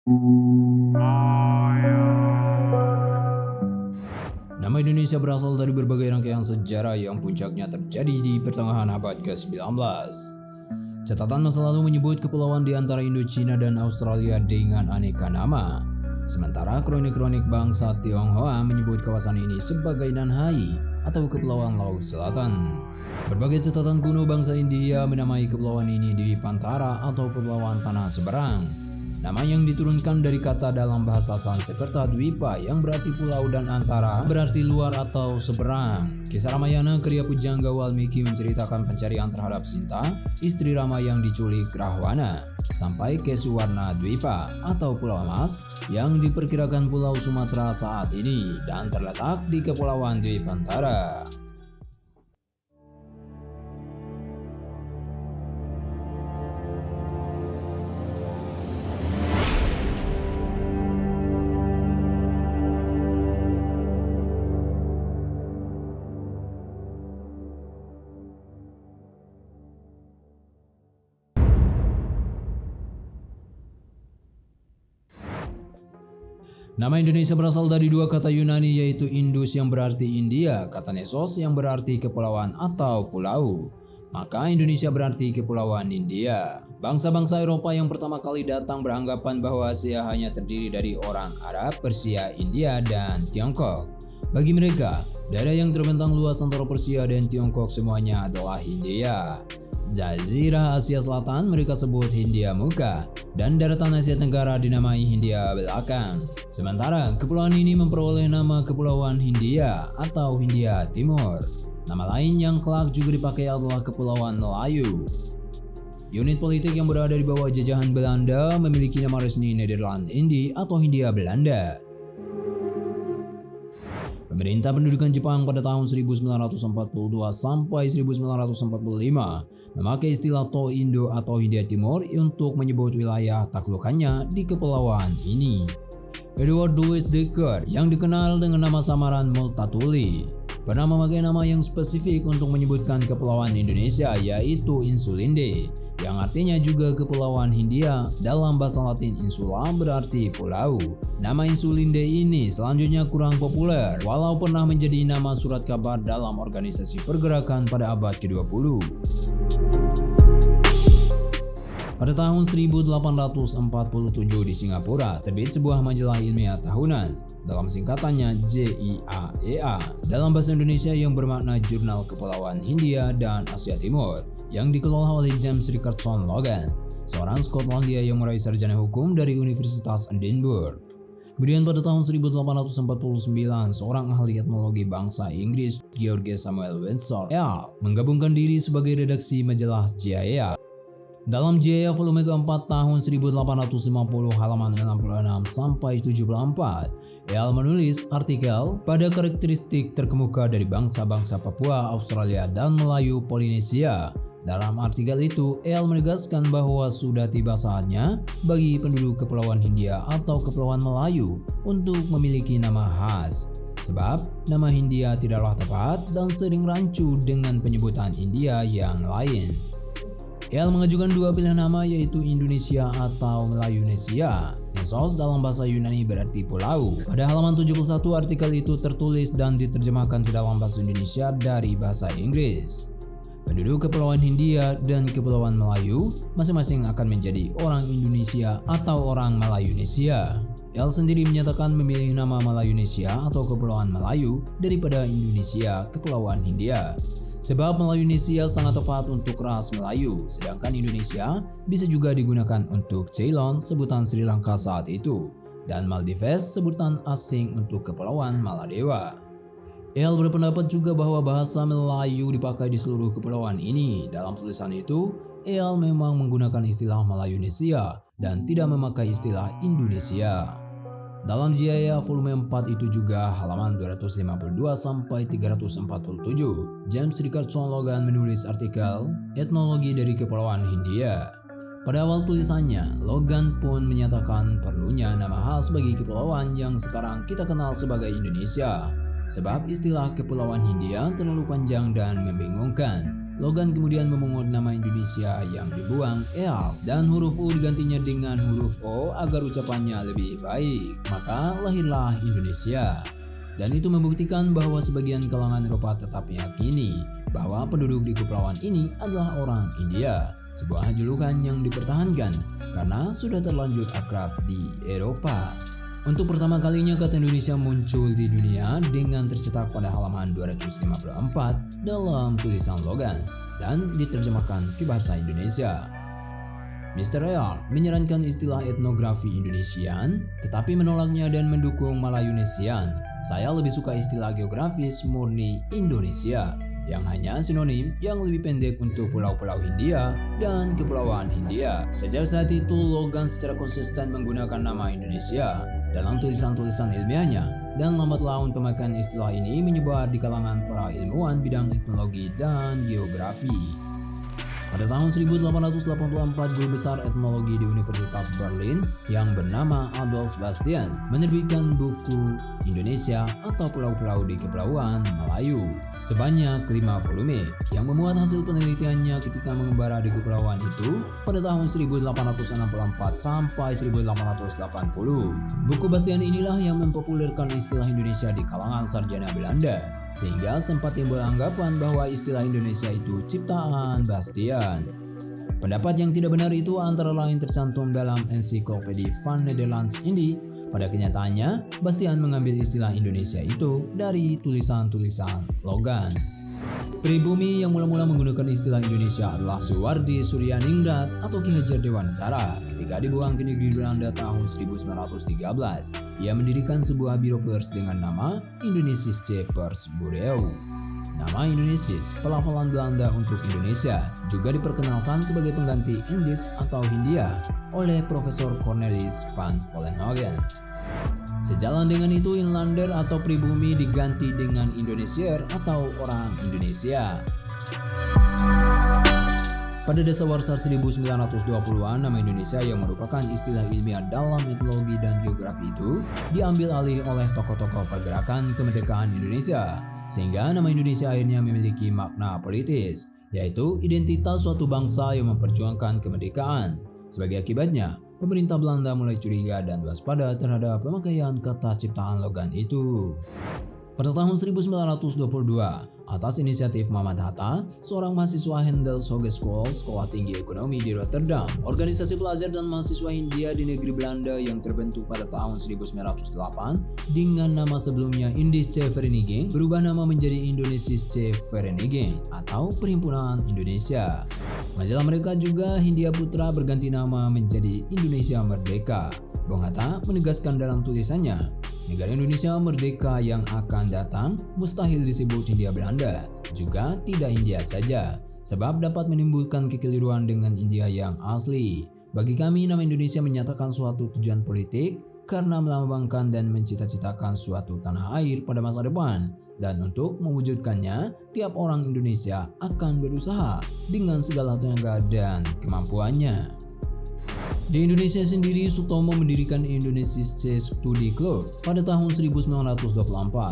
Nama Indonesia berasal dari berbagai rangkaian sejarah yang puncaknya terjadi di pertengahan abad ke-19. Catatan masa lalu menyebut kepulauan di antara Indochina dan Australia dengan aneka nama. Sementara kronik-kronik bangsa Tionghoa menyebut kawasan ini sebagai Nanhai atau Kepulauan Laut Selatan. Berbagai catatan kuno bangsa India menamai kepulauan ini Dwipantara atau Kepulauan Tanah Seberang. Nama yang diturunkan dari kata dalam bahasa Sanskerta Dwipa yang berarti pulau dan antara berarti luar atau seberang. Kisah Ramayana karya Pujangga Walmiki menceritakan pencarian terhadap Sinta, istri Rama yang diculik Rahwana, sampai ke Suwarna Dwipa atau Pulau Emas yang diperkirakan Pulau Sumatera saat ini dan terletak di Kepulauan Dwipantara. Nama Indonesia berasal dari dua kata Yunani yaitu Indus yang berarti India, kata Nesos yang berarti kepulauan atau pulau. Maka Indonesia berarti kepulauan India. Bangsa-bangsa Eropa yang pertama kali datang beranggapan bahwa Asia hanya terdiri dari orang Arab, Persia, India, dan Tiongkok. Bagi mereka, daerah yang terbentang luas antara Persia dan Tiongkok semuanya adalah Hindia. Jazirah Asia Selatan mereka sebut Hindia Muka dan daratan Asia Tenggara dinamai Hindia Belakang. Sementara kepulauan ini memperoleh nama Kepulauan Hindia atau Hindia Timur. Nama lain yang kelak juga dipakai adalah Kepulauan Melayu. Unit politik yang berada di bawah jajahan Belanda memiliki nama resmi Nederland Indi atau Hindia Belanda. Pemerintah pendudukan Jepang pada tahun 1942 sampai 1945 memakai istilah To-Indo atau Hindia Timur untuk menyebut wilayah taklukannya di kepulauan ini. Edward Louis Dekker yang dikenal dengan nama samaran Multatuli pernah memakai nama yang spesifik untuk menyebutkan kepulauan Indonesia yaitu Insulinde yang artinya juga Kepulauan Hindia. Dalam bahasa Latin insula berarti pulau. Nama Insulinde ini selanjutnya kurang populer walau pernah menjadi nama surat kabar dalam organisasi pergerakan pada abad ke-20. Pada tahun 1847 di Singapura terbit sebuah majalah ilmiah tahunan, dalam singkatannya JIAEA, dalam bahasa Indonesia yang bermakna Jurnal Kepulauan Hindia dan Asia Timur, yang dikelola oleh James Richardson Logan, seorang Skotlandia yang meraih sarjana hukum dari Universitas Edinburgh. Kemudian pada tahun 1849, seorang ahli etnologi bangsa Inggris, George Samuel Windsor menggabungkan diri sebagai redaksi majalah JIAEA. Dalam JIAEA volume keempat tahun 1850 halaman 66 sampai 74, Eyal menulis artikel pada karakteristik terkemuka dari bangsa-bangsa Papua, Australia, dan Melayu Polinesia. Dalam artikel itu, Eyal menegaskan bahwa sudah tiba saatnya bagi penduduk Kepulauan Hindia atau Kepulauan Melayu untuk memiliki nama khas. Sebab nama Hindia tidaklah tepat dan sering rancu dengan penyebutan India yang lain. Eyal mengajukan dua pilihan nama yaitu Indonesia atau Melayunesia. Nesos dalam bahasa Yunani berarti pulau. Pada halaman 71 artikel itu tertulis dan diterjemahkan ke dalam bahasa Indonesia dari bahasa Inggris. Penduduk Kepulauan Hindia dan Kepulauan Melayu masing-masing akan menjadi orang Indonesia atau orang Melayunesia. Eyal sendiri menyatakan memilih nama Melayunesia atau Kepulauan Melayu daripada Indonesia Kepulauan Hindia. Sebab Melayunesia sangat tepat untuk ras Melayu, sedangkan Indonesia bisa juga digunakan untuk Ceylon, sebutan Sri Lanka saat itu, dan Maldives, sebutan asing untuk Kepulauan Maladewa. Eyal berpendapat juga bahwa bahasa Melayu dipakai di seluruh kepulauan ini. Dalam tulisan itu, Eyal memang menggunakan istilah Melayunesia dan tidak memakai istilah Indonesia. Dalam JIAEA volume 4 itu juga halaman 252 sampai 347, James Richardson Logan menulis artikel Etnologi dari Kepulauan Hindia. Pada awal tulisannya, Logan pun menyatakan perlunya nama khas bagi kepulauan yang sekarang kita kenal sebagai Indonesia, sebab istilah Kepulauan Hindia terlalu panjang dan membingungkan. Logan kemudian memungut nama Indonesia yang dibuang "el" dan huruf U digantinya dengan huruf O agar ucapannya lebih baik. Maka lahirlah Indonesia. Dan itu membuktikan bahwa sebagian kalangan Eropa tetap meyakini bahwa penduduk di kepulauan ini adalah orang India, sebuah julukan yang dipertahankan karena sudah terlanjur akrab di Eropa. Untuk pertama kalinya kata Indonesia muncul di dunia dengan tercetak pada halaman 254 dalam tulisan Logan dan diterjemahkan ke bahasa Indonesia. Mr. Real menyarankan istilah etnografi Indonesian, tetapi menolaknya dan mendukung Malayunesian. Saya lebih suka istilah geografis murni Indonesia, yang hanya sinonim yang lebih pendek untuk pulau-pulau Hindia dan kepulauan Hindia. Sejak saat itu, Logan secara konsisten menggunakan nama Indonesia dalam tulisan-tulisan ilmiahnya, dan lambat laun pemakaian istilah ini menyebar di kalangan para ilmuwan bidang etnologi dan geografi. Pada tahun 1884, guru besar etnologi di Universitas Berlin yang bernama Adolf Bastian menerbitkan buku Indonesia atau Pulau-Pulau di Kepulauan Melayu sebanyak 5 volume yang memuat hasil penelitiannya ketika mengembara di kepulauan itu pada tahun 1864 sampai 1880. Buku Bastian inilah yang mempopulerkan istilah Indonesia di kalangan sarjana Belanda, sehingga sempat timbul anggapan bahwa istilah Indonesia itu ciptaan Bastian. Pendapat yang tidak benar itu antara lain tercantum dalam Encyclopedie van Nederlands Indie. Pada kenyataannya, Bastian mengambil istilah Indonesia itu dari tulisan-tulisan Logan. Pribumi yang mula-mula menggunakan istilah Indonesia adalah Suwardi Suryaningrat atau Ki Hajar Dewantara ketika dibuang ke negeri Belanda tahun 1913. Ia mendirikan sebuah biro pers dengan nama Indonesische Persbureau. Nama Indonesis, pelafalan Belanda untuk Indonesia, juga diperkenalkan sebagai pengganti Indis atau Hindia oleh Profesor Cornelis van Vollenhoven. Sejalan dengan itu, Inlander atau pribumi diganti dengan Indonesier atau orang Indonesia. Pada dasawarsa 1920-an, nama Indonesia yang merupakan istilah ilmiah dalam etnologi dan geografi itu diambil alih oleh tokoh-tokoh pergerakan kemerdekaan Indonesia. Sehingga nama Indonesia akhirnya memiliki makna politis, yaitu identitas suatu bangsa yang memperjuangkan kemerdekaan. Sebagai akibatnya, pemerintah Belanda mulai curiga dan waspada terhadap pemakaian kata ciptaan Logan itu. Pada tahun 1922, atas inisiatif Muhammad Hatta, seorang mahasiswa Handels Hogeschool, Sekolah Tinggi Ekonomi di Rotterdam, organisasi pelajar dan mahasiswa Hindia di negeri Belanda yang terbentuk pada tahun 1908 dengan nama sebelumnya Indische Vereniging berubah nama menjadi Indonesische Vereniging atau Perhimpunan Indonesia. Majalah mereka juga Hindia Putra berganti nama menjadi Indonesia Merdeka. Bung Hatta menegaskan dalam tulisannya, negara Indonesia merdeka yang akan datang mustahil disebut Hindia Belanda, juga tidak Hindia saja, sebab dapat menimbulkan kekeliruan dengan India yang asli. Bagi kami, nama Indonesia menyatakan suatu tujuan politik karena melambangkan dan mencita-citakan suatu tanah air pada masa depan, dan untuk mewujudkannya, tiap orang Indonesia akan berusaha dengan segala tenaga dan kemampuannya. Di Indonesia sendiri, Sutomo mendirikan Indonesische Studi Club pada tahun 1924.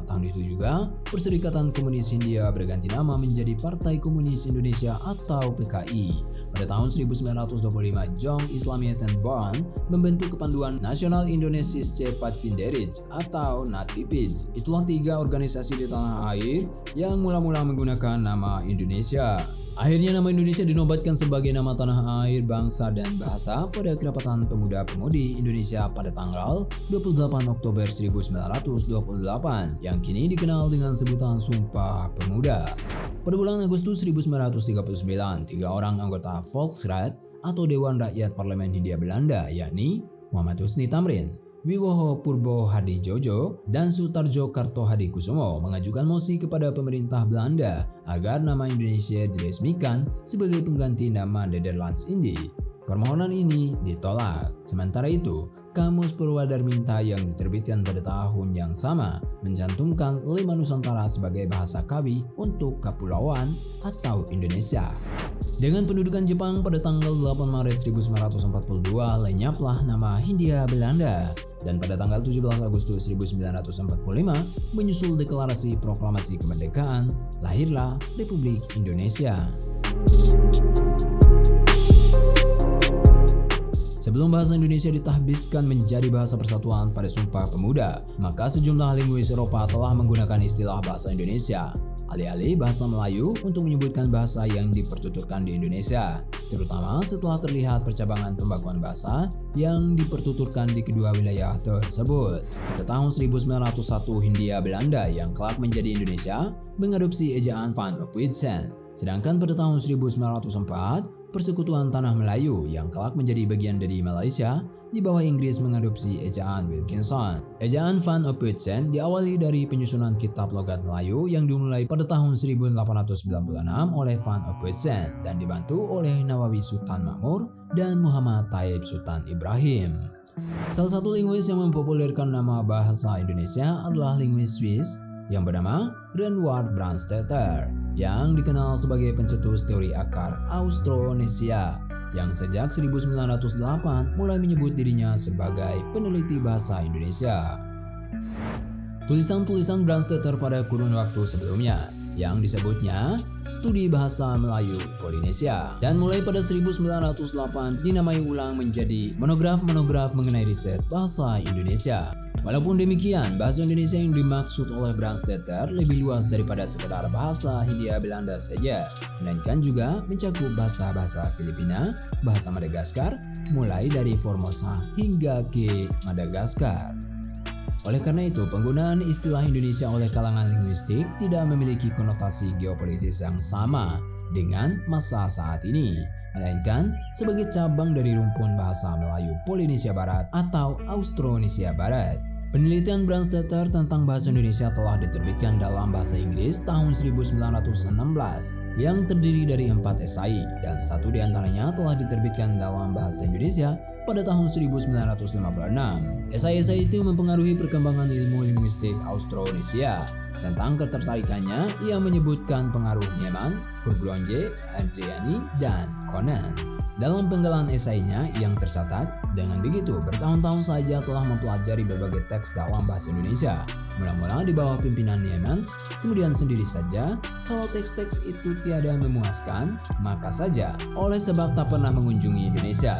Tahun itu juga, Perserikatan Komunis Hindia berganti nama menjadi Partai Komunis Indonesia atau PKI. Pada tahun 1925, Jong Islamieten Bond membentuk Kepanduan Nasional Indonesische Padvinderij atau NATIPIJ. Itulah 3 organisasi di tanah air yang mula-mula menggunakan nama Indonesia. Akhirnya nama Indonesia dinobatkan sebagai nama tanah air, bangsa, dan bahasa pada Kerapatan Pemuda-Pemudi Indonesia pada tanggal 28 Oktober 1928 yang kini dikenal dengan sebutan Sumpah Pemuda. Pada bulan Agustus 1939, 3 orang anggota Volksraad atau Dewan Rakyat Parlemen Hindia Belanda, yakni Muhammad Husni Tamrin, Wiwoho Purbo Hadijojo, dan Sutarjo Karto Hadikusumo mengajukan mosi kepada pemerintah Belanda agar nama Indonesia diresmikan sebagai pengganti nama Nederlands Indie. Permohonan ini ditolak. Sementara itu, Kamus Purwadarminta yang diterbitkan pada tahun yang sama mencantumkan 5 Nusantara sebagai bahasa kawi untuk kepulauan atau Indonesia. Dengan pendudukan Jepang pada tanggal 8 Maret 1942, lenyaplah nama Hindia Belanda. Dan pada tanggal 17 Agustus 1945, menyusul deklarasi proklamasi kemerdekaan, lahirlah Republik Indonesia. Sebelum bahasa Indonesia ditahbiskan menjadi bahasa persatuan pada Sumpah Pemuda, maka sejumlah linguis Eropa telah menggunakan istilah bahasa Indonesia, alih-alih bahasa Melayu untuk menyebutkan bahasa yang dipertuturkan di Indonesia, terutama setelah terlihat percabangan pembakuan bahasa yang dipertuturkan di kedua wilayah tersebut. Pada tahun 1901, Hindia Belanda yang kelak menjadi Indonesia mengadopsi ejaan Van Ophuijsen. Sedangkan pada tahun 1904, Persekutuan Tanah Melayu yang kelak menjadi bagian dari Malaysia di bawah Inggris mengadopsi ejaan Wilkinson. Ejaan Van Ophuijsen diawali dari penyusunan kitab logat Melayu yang dimulai pada tahun 1896 oleh Van Ophuijsen dan dibantu oleh Nawawi Sultan Makmur dan Muhammad Taib Sultan Ibrahim. Salah satu linguis yang mempopulerkan nama bahasa Indonesia adalah linguis Swiss yang bernama Reinhard Brandstätter, yang dikenal sebagai pencetus teori akar Austronesia, yang sejak 1908 mulai menyebut dirinya sebagai peneliti bahasa Indonesia. Tulisan-tulisan Brandstätter pada kurun waktu sebelumnya yang disebutnya Studi Bahasa Melayu Polinesia, dan mulai pada 1908 dinamai ulang menjadi monograf-monograf mengenai riset bahasa Indonesia. Walaupun demikian, bahasa Indonesia yang dimaksud oleh Brandstätter lebih luas daripada sekedar bahasa Hindia Belanda saja, melainkan juga mencakup bahasa-bahasa Filipina, bahasa Madagaskar, mulai dari Formosa hingga ke Madagaskar. Oleh karena itu, penggunaan istilah Indonesia oleh kalangan linguistik tidak memiliki konotasi geopolitis yang sama dengan masa saat ini, melainkan sebagai cabang dari rumpun bahasa Melayu Polinesia Barat atau Austronesia Barat. Penelitian Brandstätter tentang bahasa Indonesia telah diterbitkan dalam bahasa Inggris tahun 1916 yang terdiri dari 4 esai, dan satu diantaranya telah diterbitkan dalam bahasa Indonesia pada tahun 1956. Esai-esai itu mempengaruhi perkembangan ilmu linguistik Austronesia. Tentang ketertarikannya, ia menyebutkan pengaruh Niemann, Courgronje, Adriani, dan Conan dalam penggalan esainya yang tercatat. Dengan begitu, bertahun-tahun saja telah mempelajari berbagai teks dalam bahasa Indonesia, mula-mula di bawah pimpinan Niemann. Kemudian sendiri saja, kalau teks-teks itu tiada memuaskan, maka saja oleh sebab tak pernah mengunjungi Indonesia,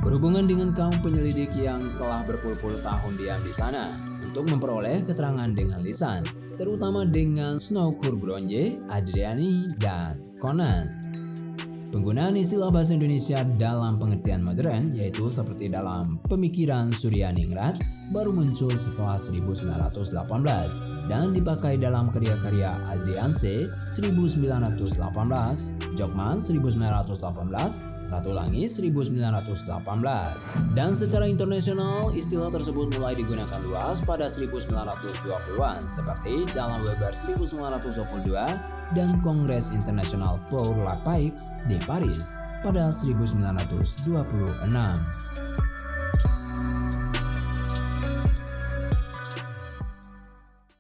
berhubungan dengan kaum penyelidik yang telah berpuluh-puluh tahun diam di sana untuk memperoleh keterangan dengan lisan, terutama dengan Snow Courgronje, Adriani, dan Conan. Penggunaan istilah bahasa Indonesia dalam pengertian modern, yaitu seperti dalam pemikiran Suryaningrat, baru muncul setelah 1918 dan dipakai dalam karya-karya Adrianse 1918, Jokman 1918, Ratulangi 1918. Dan secara internasional, istilah tersebut mulai digunakan luas pada 1920-an seperti dalam Weber 1922 dan Kongres Internasional pour la Paix di Paris pada 1926.